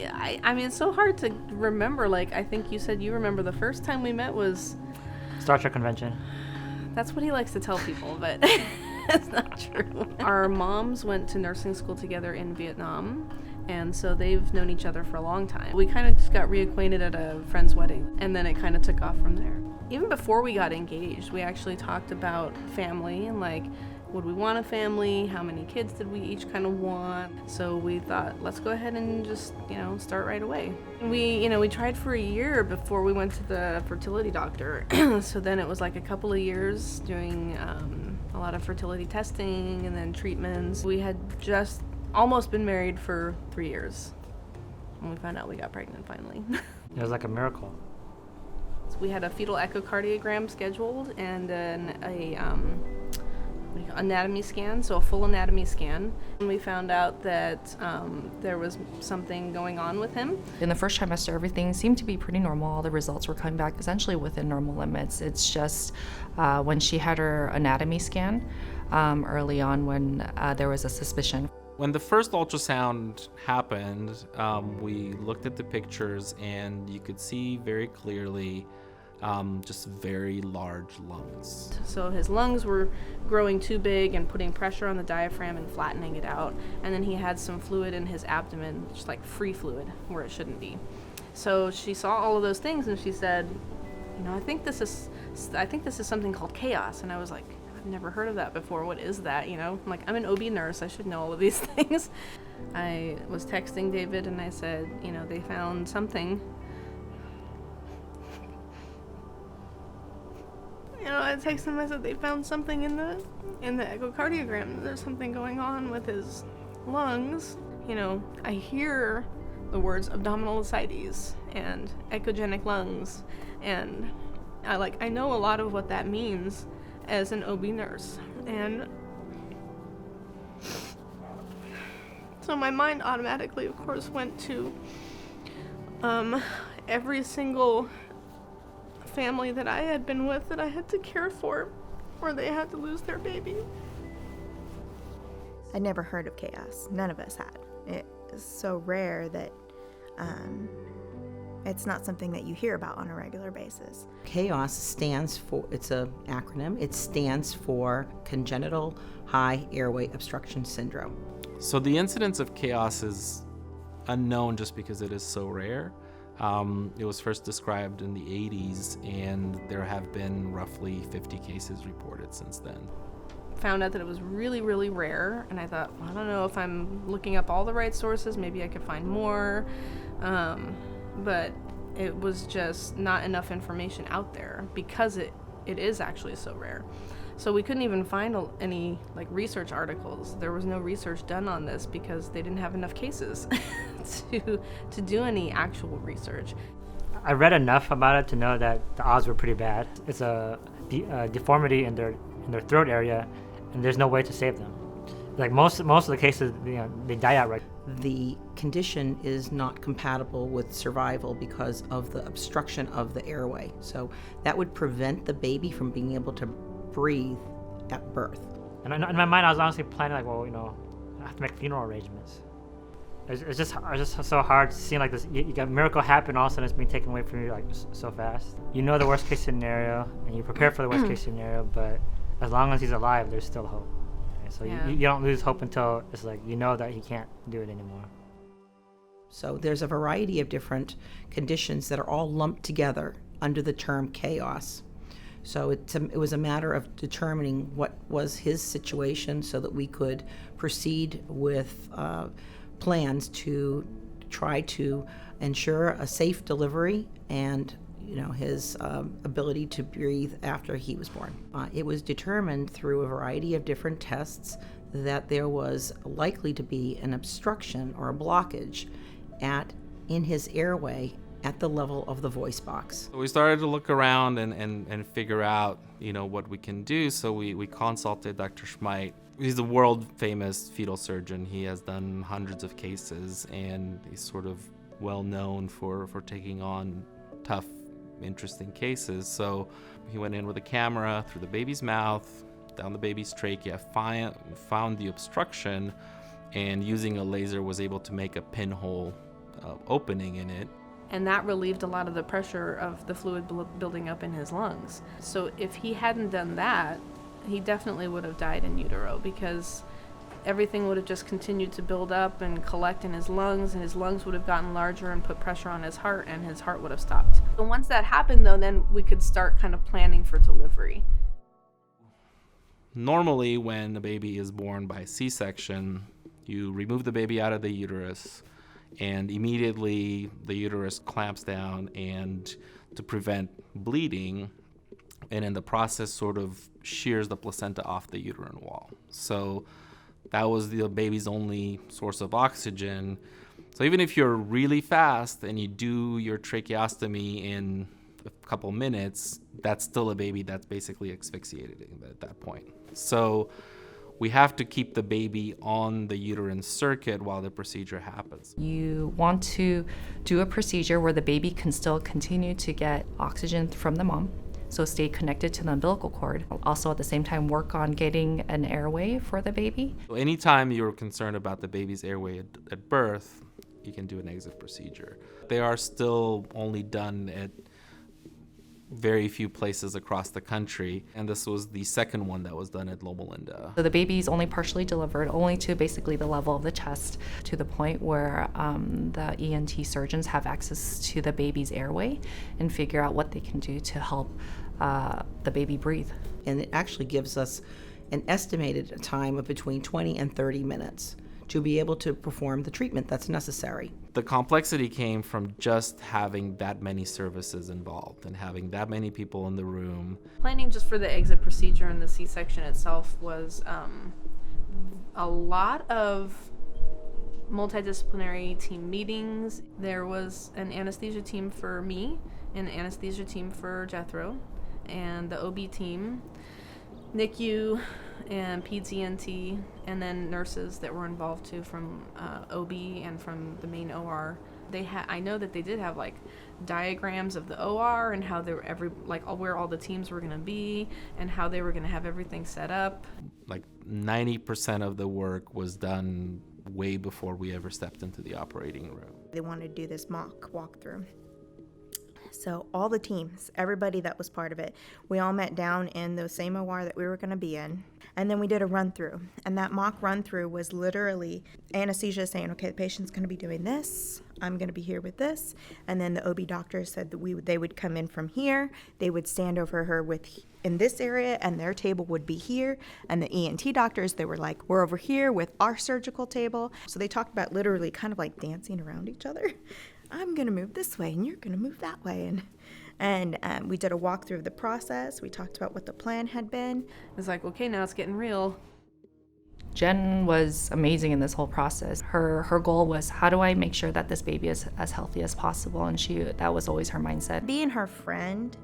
I mean, it's so hard to remember. Like, I think you said you remember the first time we met was Star Trek convention. That's what he likes to tell people, but it's not true. Our moms went to nursing school together in Vietnam, and so they've known each other for a long time. We kind of just got reacquainted at a friend's wedding, and then it kind of took off from there. Even before we got engaged, we actually talked about family and like, would we want a family? How many kids did we each kind of want? So we thought, let's go ahead and just, start right away. We tried for a year before we went to the fertility doctor. So then it was like a couple of years doing a lot of fertility testing and then treatments. We had just almost been married for 3 years when we found out we got pregnant finally. It was like a miracle. So we had a fetal echocardiogram scheduled and then anatomy scan, so a full anatomy scan. And we found out that there was something going on with him. In the first trimester, everything seemed to be pretty normal. All the results were coming back essentially within normal limits. It's just when she had her anatomy scan early on when there was a suspicion. When the first ultrasound happened, we looked at the pictures and you could see very clearly just very large lungs. So his lungs were growing too big and putting pressure on the diaphragm and flattening it out. And then he had some fluid in his abdomen, just like free fluid where it shouldn't be. So she saw all of those things and she said, I think this is something called chaos. And I was like, I've never heard of that before. What is that? I'm like, I'm an OB nurse. I should know all of these things. I was texting David and I said, they found something. I texted him, I said they found something in the echocardiogram. There's something going on with his lungs. I hear the words abdominal ascites and echogenic lungs, and I know a lot of what that means as an OB nurse. And so my mind automatically, of course, went to every single family that I had been with that I had to care for, or they had to lose their baby. I'd never heard of chaos. None of us had. It is so rare that it's not something that you hear about on a regular basis. CHAOS stands for, it's an acronym, it stands for Congenital High Airway Obstruction Syndrome. So the incidence of CHAOS is unknown just because it is so rare. It was first described in the 80s, and there have been roughly 50 cases reported since then. Found out that it was really, really rare, and I thought, well, I don't know if I'm looking up all the right sources, maybe I could find more, but it was just not enough information out there because it is actually so rare. So we couldn't even find any research articles. There was no research done on this because they didn't have enough cases to do any actual research. I read enough about it to know that the odds were pretty bad. It's a deformity in their throat area, and there's no way to save them. Most of the cases, they die outright. The condition is not compatible with survival because of the obstruction of the airway. So that would prevent the baby from being able to breathe at birth. And in my mind, I was honestly planning I have to make funeral arrangements. It's just so hard seeing this. You got a miracle happen, all of a sudden it's being taken away from you so fast. You know the worst case scenario, and you prepare for the worst case scenario. But as long as he's alive, there's still hope. Okay? So you don't lose hope until it's that he can't do it anymore. So there's a variety of different conditions that are all lumped together under the term chaos. So it was a matter of determining what was his situation so that we could proceed with plans to try to ensure a safe delivery and his ability to breathe after he was born. It was determined through a variety of different tests that there was likely to be an obstruction or a blockage in his airway at the level of the voice box. So we started to look around and figure out, what we can do. So we consulted Dr. Schmeit. He's a world-famous fetal surgeon. He has done hundreds of cases, and he's sort of well known for taking on tough, interesting cases. So he went in with a camera through the baby's mouth, down the baby's trachea, found the obstruction, and using a laser was able to make a pinhole opening in it. And that relieved a lot of the pressure of the fluid building up in his lungs. So if he hadn't done that, he definitely would have died in utero, because everything would have just continued to build up and collect in his lungs, and his lungs would have gotten larger and put pressure on his heart, and his heart would have stopped. And once that happened, though, then we could start kind of planning for delivery. Normally, when a baby is born by C-section, you remove the baby out of the uterus, and immediately the uterus clamps down and to prevent bleeding, and in the process sort of shears the placenta off the uterine wall. So that was the baby's only source of oxygen. So even if you're really fast and you do your tracheostomy in a couple minutes, that's still a baby that's basically asphyxiated at that point. So we have to keep the baby on the uterine circuit while the procedure happens. You want to do a procedure where the baby can still continue to get oxygen from the mom, so stay connected to the umbilical cord. Also at the same time work on getting an airway for the baby. So anytime you're concerned about the baby's airway at birth, you can do an exit procedure. They are still only done at very few places across the country, and this was the second one that was done at Loma. So the baby's only partially delivered, only to basically the level of the chest, to the point where the ENT surgeons have access to the baby's airway and figure out what they can do to help the baby breathe. And it actually gives us an estimated time of between 20 and 30 minutes to be able to perform the treatment that's necessary. The complexity came from just having that many services involved and having that many people in the room. Planning just for the exit procedure and the C-section itself was a lot of multidisciplinary team meetings. There was an anesthesia team for me, an anesthesia team for Jethro, and the OB team, NICU, and Peds ENT, and then nurses that were involved too from OB and from the main OR. I know that they did have like diagrams of the OR and how they were where all the teams were going to be and how they were going to have everything set up. Like 90% of the work was done way before we ever stepped into the operating room. They wanted to do this mock walkthrough. So all the teams, everybody that was part of it, we all met down in the same OR that we were going to be in. And then we did a run through. And that mock run through was literally anesthesia saying, okay, the patient's going to be doing this. I'm going to be here with this. And then the OB doctor said that they would come in from here. They would stand over her in this area, and their table would be here. And the ENT doctors, they were like, we're over here with our surgical table. So they talked about literally kind of like dancing around each other. I'm going to move this way, and you're going to move that way. And we did a walkthrough of the process. We talked about what the plan had been. It was like, okay, now it's getting real. Jen was amazing in this whole process. Her goal was, how do I make sure that this baby is as healthy as possible? And that was always her mindset. Being her friend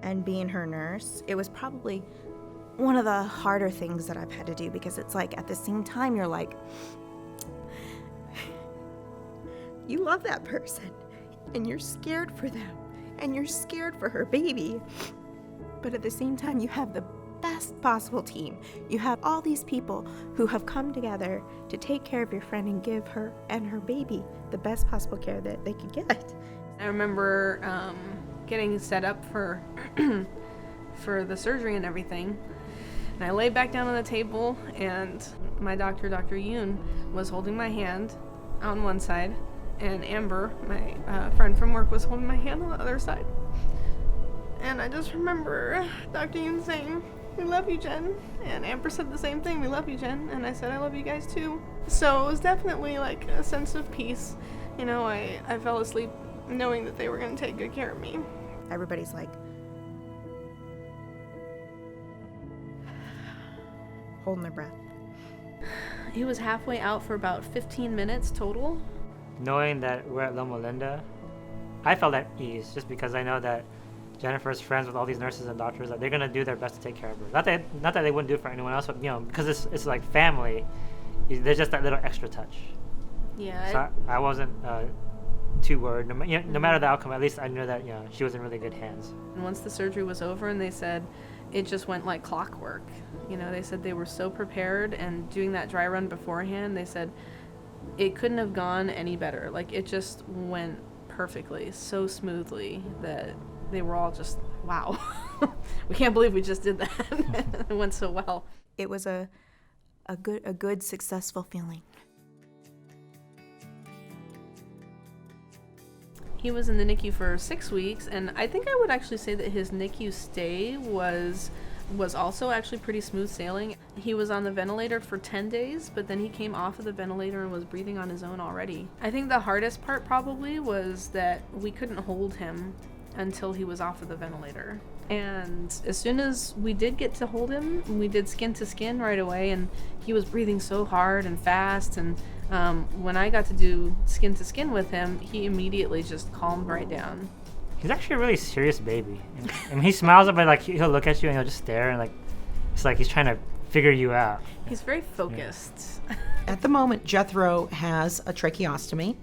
and being her nurse, it was probably one of the harder things that I've had to do, because it's like at the same time you're like, you love that person and you're scared for them and you're scared for her baby, but at the same time you have the best possible team. You have all these people who have come together to take care of your friend and give her and her baby the best possible care that they could get. I remember getting set up for for the surgery and everything, and I laid back down on the table, and my doctor, Dr. Yoon, was holding my hand on one side, and Amber, my friend from work, was holding my hand on the other side. And I just remember Dr. Yoon saying, "We love you, Jen." And Amber said the same thing, "We love you, Jen." And I said, "I love you guys too." So it was definitely like a sense of peace. You know, I fell asleep knowing that they were going to take good care of me. Everybody's like holding their breath. He was halfway out for about 15 minutes total. Knowing that we're at Loma Linda, I felt at ease just because I know that Jennifer's friends with all these nurses and doctors, that they're gonna do their best to take care of her. Not that they wouldn't do it for anyone else, but because it's like family, there's just that little extra touch. Yeah. So I wasn't too worried. No matter the outcome, at least I knew that she was in really good hands. And once the surgery was over, and they said it just went like clockwork. They said they were so prepared, and doing that dry run beforehand, they said it couldn't have gone any better. Like, it just went perfectly, so smoothly that they were all just, wow. We can't believe we just did that. It went so well. It was a good successful feeling. He was in the NICU for 6 weeks, and I think I would actually say that his NICU stay was also actually pretty smooth sailing. He was on the ventilator for 10 days, but then he came off of the ventilator and was breathing on his own already. I think the hardest part probably was that we couldn't hold him until he was off of the ventilator. And as soon as we did get to hold him, we did skin to skin right away, and he was breathing so hard and fast, and when I got to do skin to skin with him, he immediately just calmed right down. He's actually a really serious baby. I mean, he smiles, but like he'll look at you and he'll just stare, and like it's like he's trying to figure you out. He's very focused. Yeah. At the moment, Jethro has a tracheostomy.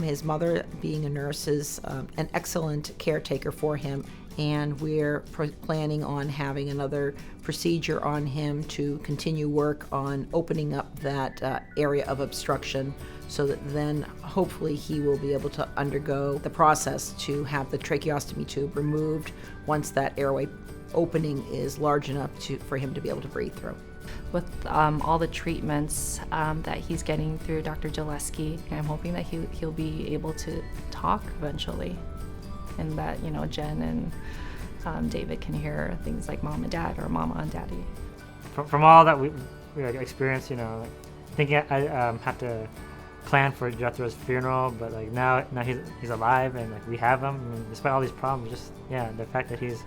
His mother, being a nurse, is an excellent caretaker for him, and we're planning on having another procedure on him to continue work on opening up that area of obstruction, so that then hopefully he will be able to undergo the process to have the tracheostomy tube removed once that airway opening is large enough for him to be able to breathe through. With all the treatments that he's getting through Dr. Jaleski, I'm hoping that he'll be able to talk eventually, and that, you know, Jen and David can hear things like mom and dad or mama and daddy. From all that we like, experienced, you know, like, thinking I have to plan for Jethro's funeral, but like now he's alive and like we have him. I mean, despite all these problems, just the fact that he's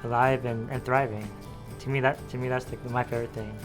alive and thriving. To me that's like my favorite thing.